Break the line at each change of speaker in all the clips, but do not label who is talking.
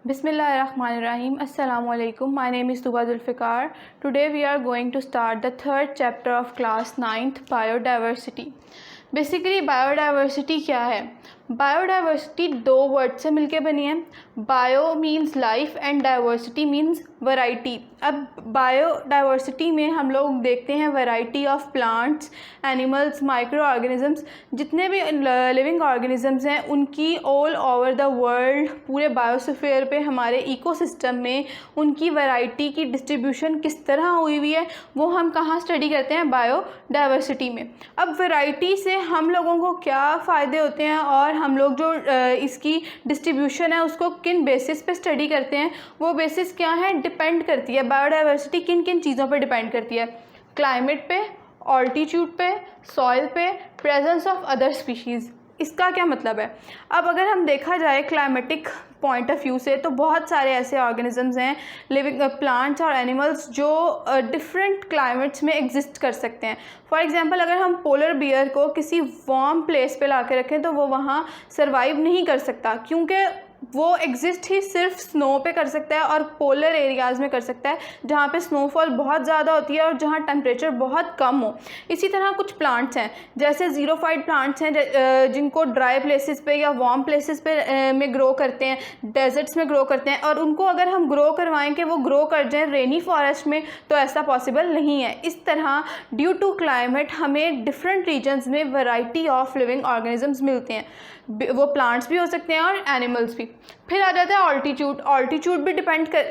Bismillahirrahmanirrahim. Assalamu alaikum. My name is Tuba Zulfikar. Today we are going to start the third chapter of class 9th, Biodiversity. Basically biodiversity क्या है? Biodiversity दो word से मिलके बनी है. Bio means life and diversity means variety. अब biodiversity में हम लोग देखते हैं variety of plants, animals, micro organisms, जितने भी लिविंग ऑर्गेनिजम्स हैं उनकी ऑल ओवर द वर्ल्ड, पूरे बायोस्फीयर पे, हमारे इकोसिस्टम में उनकी वैरायटी की डिस्ट्रीब्यूशन किस तरह हुई है वो हम कहाँ स्टडी करते हैं? बायोडाइवर्सिटी में. अब वैरायटी से हम लोगों को क्या फ़ायदे होते हैं और हम लोग जो इसकी डिस्ट्रीब्यूशन है उसको किन बेसिस पे स्टडी करते हैं, वो बेसिस क्या है? डिपेंड करती है. बायोडाइवर्सिटी किन किन चीज़ों पे डिपेंड करती है? क्लाइमेट पे, ऑल्टीट्यूड पे, सॉइल पे, प्रेजेंस ऑफ अदर स्पीशीज़. इसका क्या मतलब है? अब अगर हम देखा जाए क्लाइमेटिक पॉइंट ऑफ व्यू से, तो बहुत सारे ऐसे ऑर्गेनिजम्स हैं, लिविंग प्लांट्स और एनिमल्स, जो डिफरेंट क्लाइमेट्स में एग्जिस्ट कर सकते हैं. फॉर एग्जांपल अगर हम पोलर बियर को किसी वार्म प्लेस पे ला के रखें तो वो वहाँ सर्वाइव नहीं कर सकता, क्योंकि वो एग्जिस्ट ही सिर्फ स्नो पे कर सकता है और पोलर एरियाज़ में कर सकता है जहाँ पे स्नोफॉल बहुत ज़्यादा होती है और जहाँ टेम्परेचर बहुत कम हो. इसी तरह कुछ प्लांट्स हैं जैसे ज़ीरोफाइट प्लांट्स हैं जिनको ड्राई प्लेसेस पे या वार्म प्लेसेस पे में ग्रो करते हैं, डेजर्ट्स में ग्रो करते हैं, और उनको अगर हम ग्रो करवाएं कि वो ग्रो कर जाएँ रेनी फॉरेस्ट में, तो ऐसा पॉसिबल नहीं है. इस तरह ड्यू टू क्लाइमेट हमें डिफरेंट रीजन्स में वैरायटी ऑफ लिविंग ऑर्गेनिजम्स मिलते हैं. वो प्लांट्स भी हो सकते हैं और एनिमल्स भी. फिर आ जाता है ऑल्टीट्यूड. ऑल्टीट्यूड भी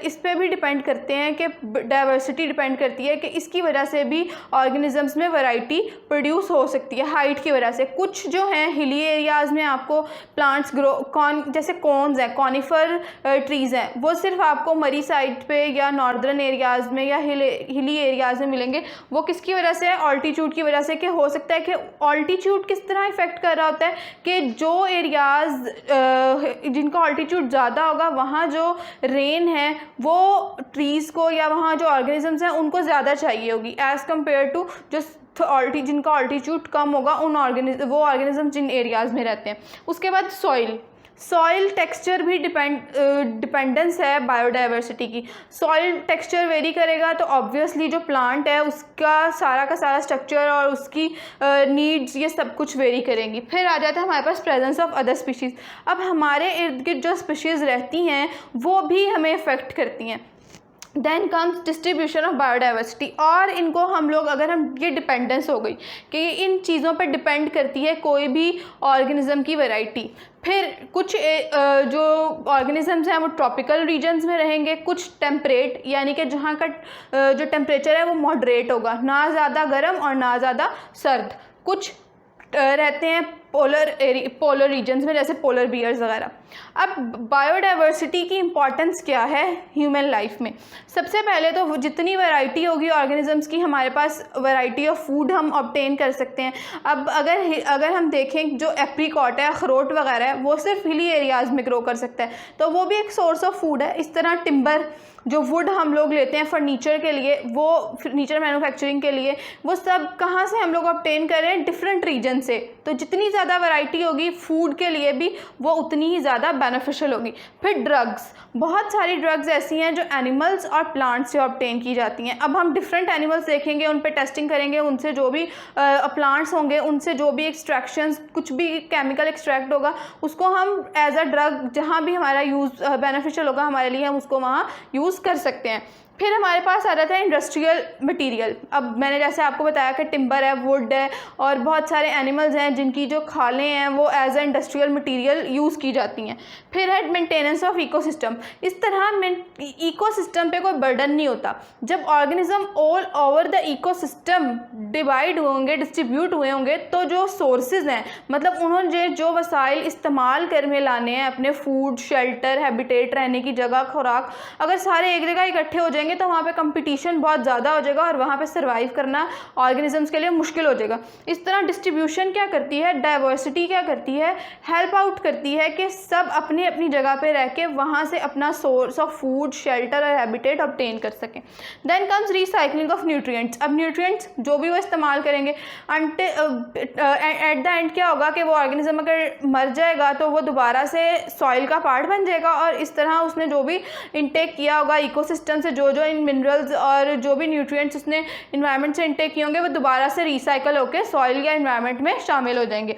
इस पे भी डिपेंड करते हैं कि डाइवर्सिटी डिपेंड करती है कि इसकी वजह से भी ऑर्गेनिजम्स में वैरायटी प्रोड्यूस हो सकती है हाइट की वजह से. कुछ जो हैं हिली एरियाज़ में आपको प्लांट्स जैसे कॉन्स हैं, कॉनिफर ट्रीज़ हैं, वो सिर्फ आपको मरी साइड पे या नॉर्दर्न एरियाज़ में या हिली एरियाज़ में मिलेंगे. वो किसकी वजह से है? ऑल्टीट्यूड की वजह से. कि हो सकता है कि ऑल्टीट्यूड किस तरह इफेक्ट कर रहा होता है कि जो एरियाज़ जिनका ऑल्टीट्यूड ज़्यादा होगा वहाँ जो रेन है वो ट्रीज़ को या वहाँ जो ऑर्गेनिजम्स हैं उनको ज़्यादा चाहिए होगी एज़ कम्पेयर टू जो जिनका ऑल्टीट्यूड कम होगा, वो ऑर्गेनिज्म जिन एरियाज़ में रहते हैं. उसके बाद सॉइल टेक्सचर भी डिपेंडेंस है बायोडाइवर्सिटी की. सॉइल टेक्सचर वेरी करेगा तो ऑब्वियसली जो प्लांट है उसका सारा का सारा स्ट्रक्चर और उसकी नीड्स ये सब कुछ वेरी करेंगी. फिर आ जाता है हमारे पास प्रेजेंस ऑफ अदर स्पीशीज़. अब हमारे इर्द गिर्द जो स्पीशीज़ रहती हैं वो भी हमें इफ़ेक्ट करती हैं. Then comes distribution of biodiversity. और इनको हम लोग ये डिपेंडेंस हो गई कि इन चीज़ों पर डिपेंड करती है कोई भी ऑर्गेनिज्म की वैरायटी. फिर कुछ जो ऑर्गेनिजम्स हैं वो ट्रॉपिकल रीजन्स में रहेंगे, कुछ टेम्परेट यानी कि जहाँ का जो टेम्परेचर है वो मॉडरेट होगा, ना ज़्यादा गर्म और ना ज़्यादा सर्द. कुछ रहते हैं पोलर रीजन्स में जैसे पोलर बियर्स वगैरह. अब बायोडाइवर्सिटी की इम्पॉर्टेंस क्या है ह्यूमन लाइफ में? सबसे पहले तो जितनी वैरायटी होगी ऑर्गेनिजम्स की, हमारे पास वैरायटी ऑफ फूड हम ऑब्टेन कर सकते हैं. अब अगर हम देखें जो एप्रीकॉट है, अखरोट वगैरह है, वो सिर्फ हिली एरियाज़ में ग्रो कर सकता है, तो वो भी एक सोर्स ऑफ फूड है. इस तरह टिम्बर, जो वुड हम लोग लेते हैं फर्नीचर के लिए, वो फर्नीचर मैन्युफैक्चरिंग के लिए, वो सब कहाँ से हम लोग ऑब्टेन कर रहे हैं? डिफरेंट रीजन से. तो जितनी ज़्यादा वैरायटी होगी फूड के लिए भी वो उतनी ही ज़्यादा बेनिफिशियल होगी. फिर ड्रग्स, बहुत सारी ड्रग्स ऐसी हैं जो एनिमल्स और प्लांट्स से ऑब्टेन की जाती हैं. अब हम डिफरेंट एनिमल्स देखेंगे, उन पे टेस्टिंग करेंगे, उनसे जो भी प्लांट्स होंगे उनसे जो भी एक्सट्रैक्शंस, कुछ भी केमिकल एक्सट्रैक्ट होगा, उसको हम एज अ ड्रग जहाँ भी हमारा यूज़ बेनिफिशियल होगा हमारे लिए, हम उसको वहाँ यूज़ कर सकते हैं. फिर हमारे पास आ जाता है इंडस्ट्रियल मटेरियल. अब मैंने जैसे आपको बताया कि टिम्बर है, वुड है, और बहुत सारे एनिमल्स हैं जिनकी जो खालें हैं वो as a industrial material use की जाती हैं. फिर है मेंटेनेंस ऑफ इकोसिस्टम. इस तरह इकोसिस्टम पे कोई बर्डन नहीं होता. जब organism all over the ecosystem divide होंगे, डिस्ट्रीब्यूट हुए होंगे, तो जो सोर्सेज हैं, मतलब उन्होंने जो वसाइल इस्तेमाल कर में लाने हैं अपने फूड, शेल्टर, हैबिटेट, रहने की जगह, खुराक, अगर सारे एक जगह इकट्ठे हो जाएंगे जाएंगे तो वहाँ पे कंपटीशन बहुत ज़्यादा हो जाएगा और वहाँ पे सर्वाइव करना ऑर्गेनिजम्स के लिए मुश्किल हो जाएगा। इस तरह डिस्ट्रीब्यूशन क्या करती है, डाइवर्सिटी क्या करती है, हेल्प आउट करती है कि सब अपनी अपनी जगह पे रह के वहाँ से अपना सोर्स ऑफ फूड, शेल्टर और हैबिटेट ऑब्टेन कर सकें। Then comes recycling of nutrients. अब न्यूट्रिएंट्स जो भी वो इस्तेमाल करेंगे एट द एंड क्या होगा कि वो ऑर्गेनिज्म अगर मर जाएगा तो वो दोबारा से सॉइल का पार्ट बन जाएगा और इस तरह उसने जो भी इनटेक किया होगा इकोसिस्टम से, जो जो इन मिनरल्स और जो भी न्यूट्रिएंट्स उसने इन्वायरमेंट से इनटेक किए होंगे वो दोबारा से रिसाइकल होकर सॉइल या इन्वायरमेंट में शामिल हो जाएंगे।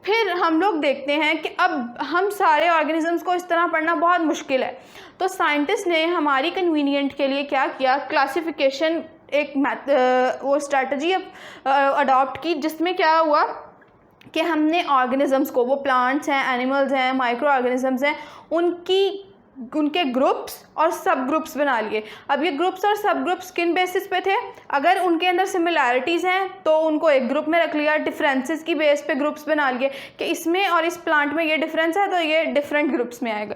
फिर हम लोग देखते हैं कि अब हम सारे ऑर्गेनिजम्स को इस तरह पढ़ना बहुत मुश्किल है, तो साइंटिस्ट ने हमारी कन्वीनियंट के लिए क्या किया, क्लासिफिकेशन एक वो स्ट्रैटेजी अडॉप्ट की, जिसमें क्या हुआ कि हमने ऑर्गेनिजम्स को, वो प्लांट्स हैं, एनिमल्स हैं, माइक्रो ऑर्गेनिजम्स हैं, उनके ग्रुप्स और सब ग्रुप्स बना लिए। अब ये ग्रुप्स और सब ग्रुप्स किन बेसिस पे थे, अगर उनके अंदर सिमिलैरिटीज़ हैं तो उनको एक ग्रुप में रख लिया, डिफरेंसेस की बेस पे ग्रुप्स बना लिए कि इसमें और इस प्लांट में ये डिफरेंस है तो ये डिफरेंट ग्रुप्स में आएगा।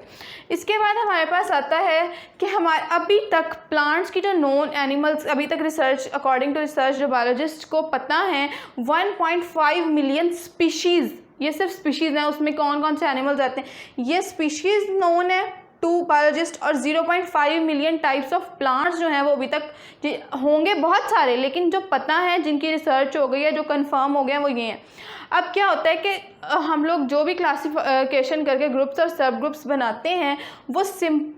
इसके बाद हमारे पास आता है कि हमारे अभी तक प्लांट्स की जो नोन एनिमल्स, अभी तक रिसर्च, अकॉर्डिंग टू रिसर्च जो बायोलॉजिस्ट को पता है 1.5 मिलियन स्पीशीज़, ये सिर्फ स्पीशीज़ हैं, उसमें कौन कौन से एनिमल्स आते हैं ये स्पीशीज़ नोन है टू बायोलॉजिस्ट, और 0.5 मिलियन टाइप्स ऑफ प्लांट्स जो हैं वो अभी तक होंगे बहुत सारे, लेकिन जो पता है, जिनकी रिसर्च हो गई है, जो कंफर्म हो गए हैं, वो ये हैं। अब क्या होता है कि हम लोग जो भी क्लासिफिकेशन करके ग्रुप्स और सब ग्रुप्स बनाते हैं वो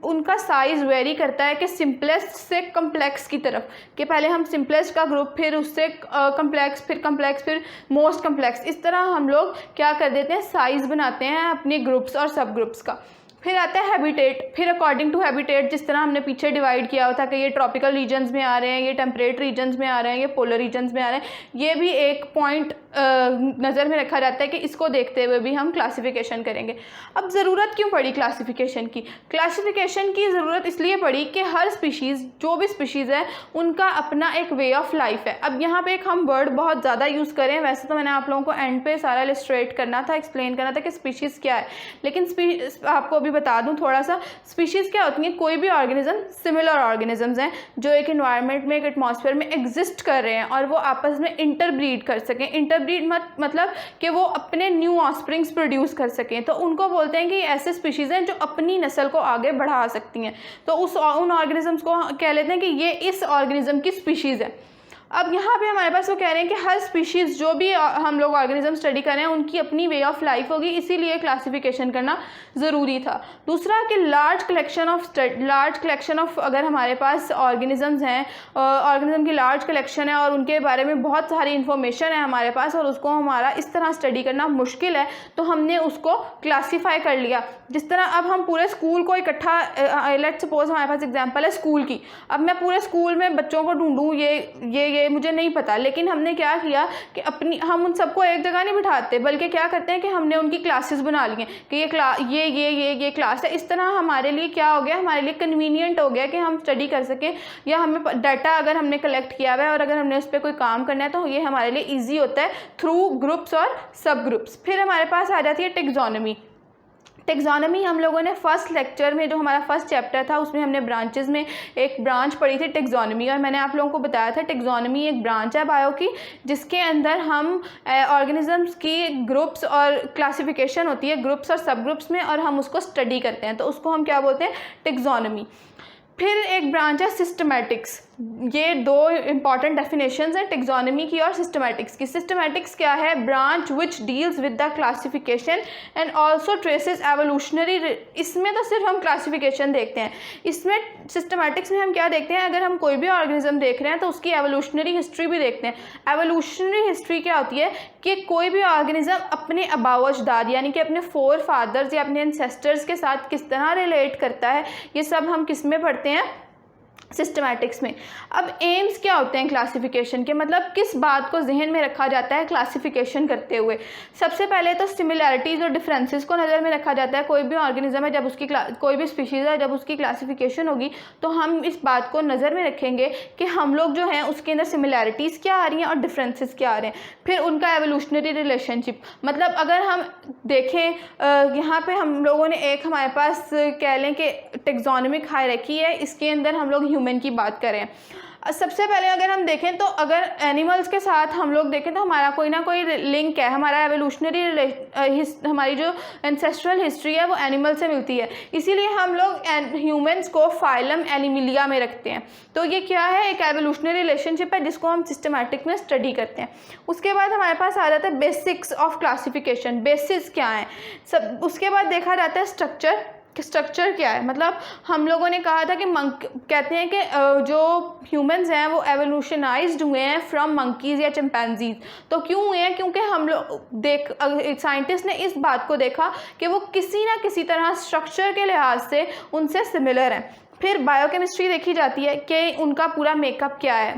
उनका साइज़ वेरी करता है कि सिंपलेस्ट से कम्प्लेक्स की तरफ, कि पहले हम सिंपलेस्ट का ग्रुप, फिर उससे कम्प्लेक्स, फिर मोस्ट कम्प्लेक्स, इस तरह हम लोग क्या कर देते हैं, साइज़ बनाते हैं अपने ग्रुप्स और सब ग्रुप्स का। फिर आता है हैबिटेट, फिर अकॉर्डिंग टू हैबिटेट, जिस तरह हमने पीछे डिवाइड किया हुआ था कि ये ट्रॉपिकल रीजन्स में आ रहे हैं, ये टेम्परेट रीजन्स में आ रहे हैं, ये पोलर रीजन्स में आ रहे हैं, ये भी एक पॉइंट नज़र में रखा जाता है कि इसको देखते हुए भी हम क्लासिफिकेशन करेंगे। अब ज़रूरत क्यों पड़ी क्लासिफिकेशन की? क्लासिफिकेशन की ज़रूरत इसलिए पड़ी कि हर स्पीशीज़, जो भी स्पीशीज़ है, उनका अपना एक वे ऑफ लाइफ है। अब यहाँ पे एक हम वर्ड बहुत ज़्यादा यूज़ करें, वैसे तो मैंने आप लोगों को एंड पे सारा इलस्ट्रेट करना था, एक्सप्लेन करना था कि स्पीशीज़ क्या है, लेकिन आपको अभी बता दूं थोड़ा सा, स्पीशीज़ क्या होती हैं, कोई भी ऑर्गेनिज्म, सिमिलर ऑर्गेनिजम्स हैं जो एक एनवायरनमेंट में, एक एटमॉस्फेयर में एग्जिस्ट कर रहे हैं और वो आपस में इंटरब्रीड कर सकें। इंटरब्रीड मतलब कि वो अपने न्यू ऑफस्प्रिंग्स प्रोड्यूस कर सकें, तो उनको बोलते हैं कि ऐसे स्पीशीज़ हैं जो अपनी नस्ल को आगे बढ़ा सकती हैं, तो उन ऑर्गेनिजम्स को कह लेते हैं कि ये इस ऑर्गेनिज्म की स्पीशीज़ है। अब यहाँ पे हमारे पास वो कह रहे हैं कि हर स्पीशीज़, जो भी हम लोग ऑर्गेनिज्म स्टडी कर रहे हैं, उनकी अपनी वे ऑफ लाइफ होगी, इसीलिए क्लासिफिकेशन करना ज़रूरी था। दूसरा कि लार्ज कलेक्शन ऑफ अगर हमारे पास ऑर्गेनिजम्स हैं, ऑर्गेनिज्म की लार्ज कलेक्शन है और उनके बारे में बहुत सारी इन्फॉर्मेशन है हमारे पास और उसको हमारा इस तरह स्टडी करना मुश्किल है, तो हमने उसको क्लासीफाई कर लिया। जिस तरह अब हम पूरे स्कूल को इकट्ठा, लेट्स सपोज हमारे पास एग्जाम्पल है स्कूल की, अब मैं पूरे स्कूल में बच्चों को ढूंढूँ, ये मुझे नहीं पता, लेकिन हमने क्या किया कि हम उन सबको एक जगह नहीं बिठाते, बल्कि क्या करते हैं कि हमने उनकी क्लासेस बना ली हैं कि ये क्लास है। इस तरह हमारे लिए क्या हो गया, हमारे लिए कन्वीनियंट हो गया कि हम स्टडी कर सकें, या हमें डाटा अगर हमने कलेक्ट किया हुआ है और अगर हमने उस पर कोई काम करना है तो ये हमारे लिए ईजी होता है थ्रू ग्रुप्स और सब ग्रुप्स। फिर हमारे पास आ जाती है टेक्सोनॉमी। टेक्सोनॉमी हम लोगों ने फर्स्ट लेक्चर में, जो हमारा फर्स्ट चैप्टर था, उसमें हमने ब्रांचेस में एक ब्रांच पढ़ी थी टेक्सोनॉमी, और मैंने आप लोगों को बताया था टेक्सोनॉमी एक ब्रांच है बायो की, जिसके अंदर हम ऑर्गेनिजम्स की ग्रुप्स और क्लासिफिकेशन होती है ग्रुप्स और सब ग्रुप्स में, और हम उसको स्टडी करते हैं, तो उसको हम क्या बोलते हैं, टेक्सोनॉमी। फिर एक ब्रांच है सिस्टमैटिक्स। ये दो इंपॉर्टेंट डेफिनेशंस हैं टेक्सोनॉमी की और सिस्टमैटिक्स की। सिस्टमैटिक्स क्या है, branch which deals with the classification and also traces evolutionary. इसमें तो सिर्फ हम क्लासिफिकेशन देखते हैं, इसमें सिस्टमैटिक्स में हम क्या देखते हैं, अगर हम कोई भी ऑर्गेनिज्म देख रहे हैं तो उसकी एवोल्यूशनरी हिस्ट्री भी देखते हैं। एवोल्यूशनरी हिस्ट्री क्या होती है कि कोई भी ऑर्गेनिज्म अपने अबाव अजदाद यानी कि अपने फोर फादर्स या अपने एंसेस्टर्स के साथ किस तरह रिलेट करता है, ये सब हम किस में पढ़ते हैं, सिस्टमैटिक्स में। अब एम्स क्या होते हैं क्लासिफिकेशन के, मतलब किस बात को जहन में रखा जाता है क्लासिफिकेशन करते हुए। सबसे पहले तो सिमिलैरिटीज़ और डिफरेंसेस को नज़र में रखा जाता है। कोई भी ऑर्गेनिज्म है, जब उसकी कोई भी स्पीशीज़ है, जब उसकी क्लासिफिकेशन होगी तो हम इस बात को नज़र में रखेंगे कि हम लोग जो हैं उसके अंदर सिमिलैरिटीज़ क्या आ रही हैं और डिफरेंसेस क्या आ रहे हैं। फिर उनका एवोल्यूशनरी रिलेशनशिप, मतलब अगर हम देखें यहाँ पे हम लोगों ने एक हमारे पास कह लें कि टेक्सोनॉमिक हायरार्की है, इसके अंदर हम लोग ह्यूमन की बात करें। सबसे पहले अगर हम देखें तो अगर एनिमल्स के साथ हम लोग देखें तो हमारा कोई ना कोई लिंक है, हमारा एवोल्यूशनरी हमारी जो एंसेस्ट्रल हिस्ट्री है वो एनिमल से मिलती है, इसीलिए हम लोग ह्यूमंस को फाइलम एनिमिलिया में रखते हैं। तो ये क्या है, एक एवोल्यूशनरी रिलेशनशिप है जिसको हम सिस्टमैटिक में स्टडी करते हैं। उसके बाद हमारे पास आ जाता है बेसिक्स ऑफ क्लासिफिकेशन, बेसिस क्या है सब। उसके बाद देखा जाता है स्ट्रक्चर, कि स्ट्रक्चर क्या है। मतलब हम लोगों ने कहा था कि कहते हैं कि जो ह्यूमंस हैं वो एवोल्यूशनाइज्ड हुए हैं फ्रॉम मंकीज़ या चिंपैंजीज। तो क्यों हुए हैं, क्योंकि हम लोग साइंटिस्ट ने इस बात को देखा कि वो किसी ना किसी तरह स्ट्रक्चर के लिहाज से उनसे सिमिलर हैं। फिर बायोकेमिस्ट्री देखी जाती है कि उनका पूरा मेकअप क्या है,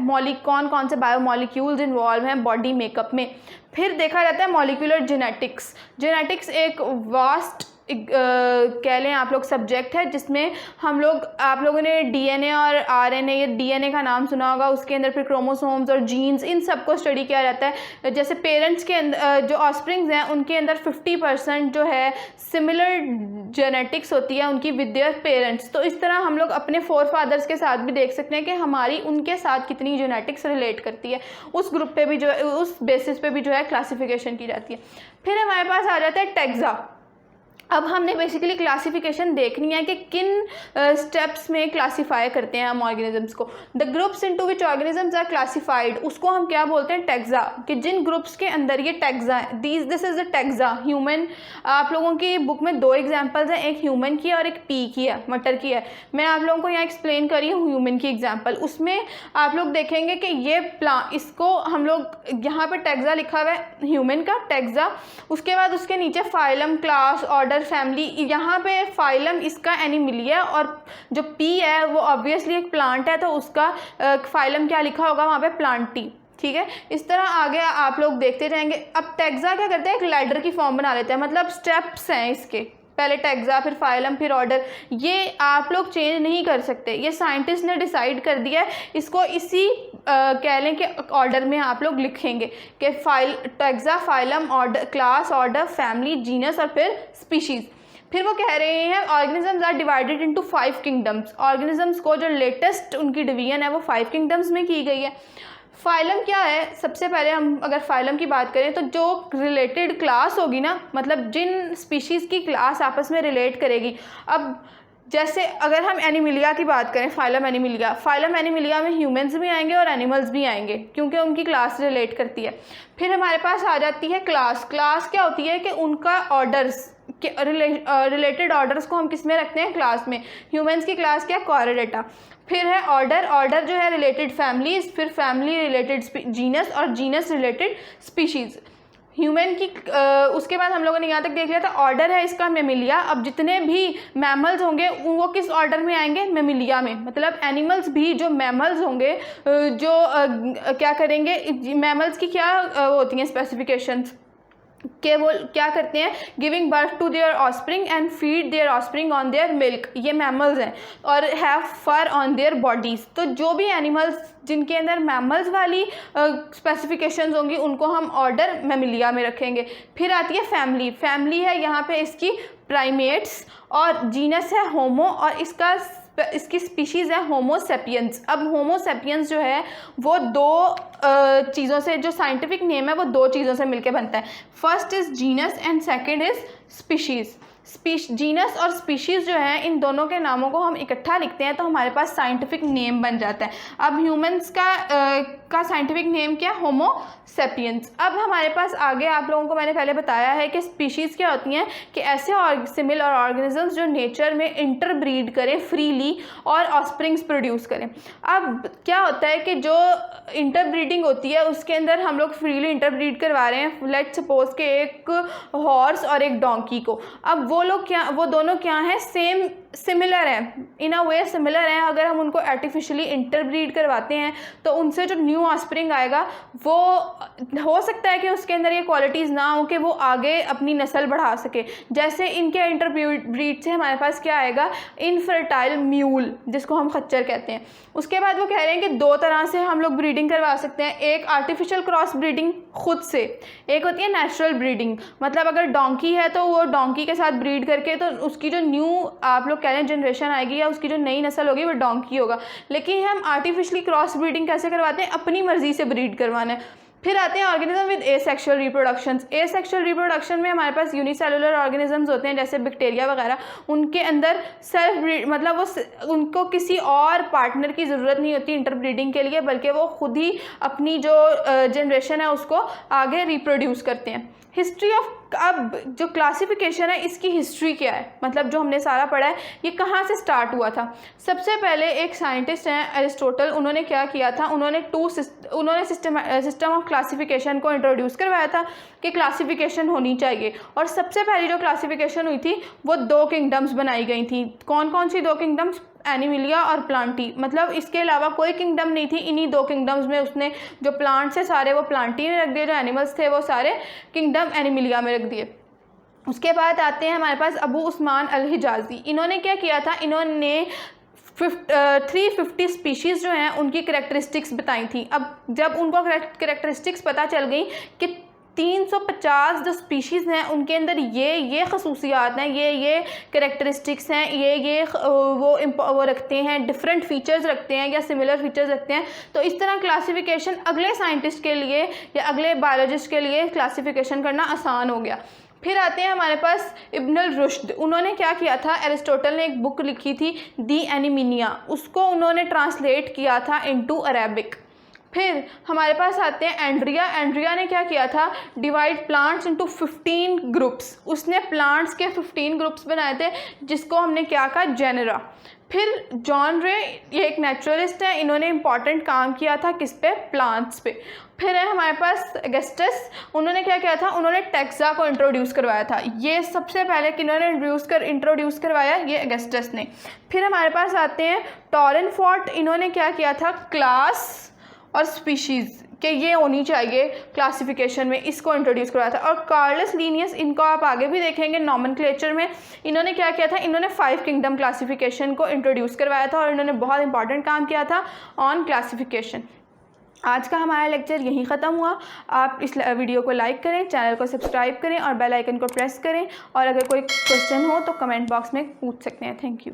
कौन कौन से बायोमोलिक्यूल्स इन्वॉल्व हैं बॉडी मेकअप में। फिर देखा जाता है मॉलिक्यूलर जेनेटिक्स। जेनेटिक्स एक वास्ट कह लें आप लोग सब्जेक्ट है जिसमें आप लोगों ने डीएनए और आरएनए, ये डीएनए का नाम सुना होगा, उसके अंदर फिर क्रोमोसोम्स और जीन्स, इन सब को स्टडी किया जाता है। जैसे पेरेंट्स के अंदर जो ऑफस्प्रिंग्स हैं उनके अंदर 50% जो है सिमिलर जेनेटिक्स होती है उनकी विद देयर पेरेंट्स। तो इस तरह हम लोग अपने फोर फादर्स के साथ भी देख सकते हैं कि हमारी उनके साथ कितनी जेनेटिक्स रिलेट करती है। उस ग्रुप पे भी जो है, उस बेसिस पे भी जो है क्लासिफिकेशन की जाती है। फिर हमारे पास आ जाता है टैक्सा। अब हमने बेसिकली क्लासिफिकेशन देखनी है कि किन स्टेप्स में क्लासीफाई करते हैं हम ऑर्गेनिजम्स को। The groups into which organisms are classified, उसको हम क्या बोलते हैं, टैक्सा। कि जिन ग्रुप्स के अंदर ये टैक्सा है, this is the taxa human. आप लोगों की बुक में दो एग्जांपल्स हैं, एक ह्यूमन की और एक पी की है, मटर की है। मैं आप लोगों को यहाँ एक्सप्लेन करी हूँ ह्यूमन की एग्जाम्पल। उसमें आप लोग देखेंगे कि ये इसको हम लोग यहाँ पे टैक्सा लिखा हुआ है, ह्यूमन का टैक्सा। उसके बाद उसके नीचे फाइलम, क्लास, ऑर्डर, फैमिली। यहाँ पे फाइलम इसका एनिमिलिया, और जो पी है वो ऑब्वियसली एक प्लांट है तो उसका फाइलम क्या लिखा होगा वहाँ पे, प्लांटी। ठीक है, इस तरह आगे आप लोग देखते जाएंगे। अब टैक्सा क्या करते हैं, एक लैडर की फॉर्म बना लेते हैं, मतलब स्टेप्स हैं इसके, पहले टैक्सा, फिर फाइलम, फिर ऑर्डर। ये आप लोग चेंज नहीं कर सकते, ये साइंटिस्ट ने डिसाइड कर दिया है। इसको इसी कह लें कि ऑर्डर में आप लोग लिखेंगे कि taxa, phylum, order, class, order, family, genus और फिर स्पीशीज़। फिर वो कह रहे हैं organisms are divided into 5 kingdoms. Organisms को जो लेटेस्ट उनकी डिवीजन है वो 5 किंगडम्स में की गई है। फाइलम क्या है, सबसे पहले हम अगर फाइलम की बात करें तो जो रिलेटेड क्लास होगी ना, मतलब जिन स्पीशीज़ की क्लास आपस में रिलेट करेगी। अब जैसे अगर हम एनिमिलिया की बात करें, फाइलम एनिमिलिया में ह्यूमंस भी आएंगे और एनिमल्स भी आएंगे क्योंकि उनकी क्लास रिलेट करती है। फिर हमारे पास आ जाती है क्लास। क्लास क्या होती है कि उनका ऑर्डर्स के रिलेटेड ऑर्डर्स को हम किस में रखते हैं, क्लास में। ह्यूमंस की क्लास क्या, क्वाड्रेटा। फिर है ऑर्डर जो है रिलेटेड फैमिलीज, फिर फैमिली रिलेटेड जीनस और जीनस रिलेटेड स्पीशीज़। ह्यूमन की उसके बाद हम लोगों ने यहाँ तक देख लिया था। ऑर्डर है इसका मेमिलिया। अब जितने भी मैमल्स होंगे वो किस ऑर्डर में आएंगे, मेमिलिया में। मतलब एनिमल्स भी जो मैमल्स होंगे जो क्या करेंगे, मैमल्स की क्या होती हैं स्पेसिफिकेशंस, कि वो क्या करते हैं, giving birth to their offspring and feed their offspring on their milk. ये मैमल्स हैं और have fur on their bodies. तो जो भी एनिमल्स जिनके अंदर मैमल्स वाली स्पेसिफिकेशंस होंगी उनको हम ऑर्डर मेमिलिया में रखेंगे। फिर आती है फैमिली। फैमिली है यहाँ पे इसकी प्राइमेट्स, और जीनस है होमो, और इसकी स्पीशीज़ है होमो सेपियंस। अब होमो सेपियंस जो है वो दो चीज़ों से, जो साइंटिफिक नेम है वो दो चीज़ों से मिलके बनता है। First is genus and second is species. Genus और स्पीशीज़ जो है इन दोनों के नामों को हम इकट्ठा लिखते हैं तो हमारे पास साइंटिफिक नेम बन जाता है। अब ह्यूमंस का साइंटिफिक नेम क्या, होमो सेपियंस। अब हमारे पास आगे आप लोगों को मैंने पहले बताया है कि स्पीशीज़ क्या होती हैं, कि ऐसे सिमिलर ऑर्गेनिजम्स जो नेचर में इंटरब्रीड करें फ्रीली और ऑस्प्रिंग्स प्रोड्यूस करें। अब क्या होता है कि जो इंटरब्रीडिंग होती है उसके अंदर हम लोग फ्रीली इंटरब्रीड करवा रहे हैं, लेट्स सपोज के एक हॉर्स और एक डोंकी को। अब वो दोनों क्या हैं, सिमिलर हैं, इन अ वे सिमिलर हैं। अगर हम उनको आर्टिफिशियली इंटरब्रीड करवाते हैं तो उनसे जो न्यू ऑस्प्रिंग आएगा वो हो सकता है कि उसके अंदर ये क्वालिटीज़ ना हो कि वो आगे अपनी नस्ल बढ़ा सके। जैसे इनके इंटरब्रीड से हमारे पास क्या आएगा, इनफर्टाइल म्यूल, जिसको हम खच्चर कहते हैं। उसके बाद वो कह रहे हैं कि दो तरह से हम लोग ब्रीडिंग करवा सकते हैं। एक आर्टिफिशियल क्रॉस ब्रीडिंग खुद से, एक होती है नेचुरल ब्रीडिंग। मतलब अगर डोंकी है तो वो डोंकी के साथ ब्रीड करके तो उसकी जो न्यू आप लोग लोग कह रहे हैं जनरेशन आएगी या उसकी जो नई नस्ल होगी वो डोंकी होगा, लेकिन हम आर्टिफिशियली क्रॉस ब्रीडिंग कैसे करवाते हैं, अपनी मर्जी से ब्रीड करवाना है। फिर आते हैं organism with asexual reproduction. Asexual reproduction में हमारे पास यूनिसेलुलर ऑर्गेनिजम्स होते हैं जैसे बैक्टीरिया वगैरह, उनके अंदर सेल्फ ब्रीड मतलब वो उनको किसी और पार्टनर की ज़रूरत नहीं होती इंटरब्रीडिंग के लिए, बल्कि वो खुद ही अपनी जो जनरेशन है उसको आगे रिप्रोड्यूस करते हैं। हिस्ट्री ऑफ, अब जो क्लासिफिकेशन है इसकी हिस्ट्री क्या है, मतलब जो हमने सारा पढ़ा है ये कहाँ से स्टार्ट हुआ था। सबसे पहले एक साइंटिस्ट हैं एरिस्टोटल, उन्होंने क्या किया था, उन्होंने सिस्टम ऑफ क्लासिफिकेशन को इंट्रोड्यूस करवाया था कि क्लासिफिकेशन होनी चाहिए। और सबसे पहली जो क्लासिफिकेशन हुई थी वो 2 किंगडम्स बनाई गई थी। कौन कौन सी 2 किंगडम्स, एनिमिलिया और प्लांटी, मतलब इसके अलावा कोई किंगडम नहीं थी। इन्हीं 2 किंगडम्स में उसने जो प्लांट्स है सारे वो प्लांटी में रख दिए, जो एनिमल्स थे वो सारे किंगडम एनिमिलिया में रख दिए। उसके बाद आते हैं हमारे पास अबू उस्मान अल हिजाजी। इन्होंने क्या किया था, इन्होंने 350 स्पीशीज़ जो हैं उनकी करेक्टरिस्टिक्स बताई थी। अब जब उनको करेक्टरिस्टिक्स पता चल गई कि 350 जो स्पीशीज़ हैं उनके अंदर ये खसूसियात हैं, ये करेक्टरिस्टिक्स हैं, ये वो रखते हैं, डिफरेंट फीचर्स रखते हैं या सिमिलर फीचर्स रखते हैं, तो इस तरह क्लासिफिकेशन अगले साइंटिस्ट के लिए या अगले बायोलॉजिस्ट के लिए क्लासिफिकेशन करना आसान हो गया। फिर आते हैं हमारे पास इब्नुल रुश्द। उन्होंने क्या किया था, एरिस्टोटल ने एक बुक लिखी थी दी एनिमिनिया, उसको उन्होंने ट्रांसलेट किया था इनटू अरेबिक। फिर हमारे पास आते हैं एंड्रिया। एंड्रिया ने क्या किया था, डिवाइड प्लांट्स इनटू 15 ग्रुप्स। उसने प्लांट्स के 15 ग्रुप्स बनाए थे जिसको हमने क्या कहा, जेनरा। फिर जॉन रे, ये एक नेचुरलिस्ट है, इन्होंने इंपॉर्टेंट काम किया था किस पे, प्लांट्स पे। फिर है हमारे पास अगस्टस, उन्होंने क्या किया था, उन्होंने टैक्सा को इंट्रोड्यूस करवाया था। ये सबसे पहले किन्होंने इंट्रोड्यूस करवाया, ये अगस्टस ने। फिर हमारे पास आते हैं टॉरेन फोर्ट, इन्होंने क्या किया था, क्लास और स्पीशीज़ कि ये होनी चाहिए क्लासिफिकेशन में, इसको इंट्रोड्यूस करवाया था। और कार्लस लीनियस, इनको आप आगे भी देखेंगे नॉमेनक्लेचर में, इन्होंने क्या किया था, इन्होंने 5 किंगडम क्लासिफिकेशन को इंट्रोड्यूस करवाया था और इन्होंने बहुत इंपॉर्टेंट काम किया था ऑन क्लासिफिकेशन। आज का हमारा लेक्चर यहीं ख़त्म हुआ। आप इस वीडियो को लाइक करें, चैनल को सब्सक्राइब करें और बेल आइकन को प्रेस करें, और अगर कोई क्वेश्चन हो तो कमेंट बॉक्स में पूछ सकते हैं। Thank you.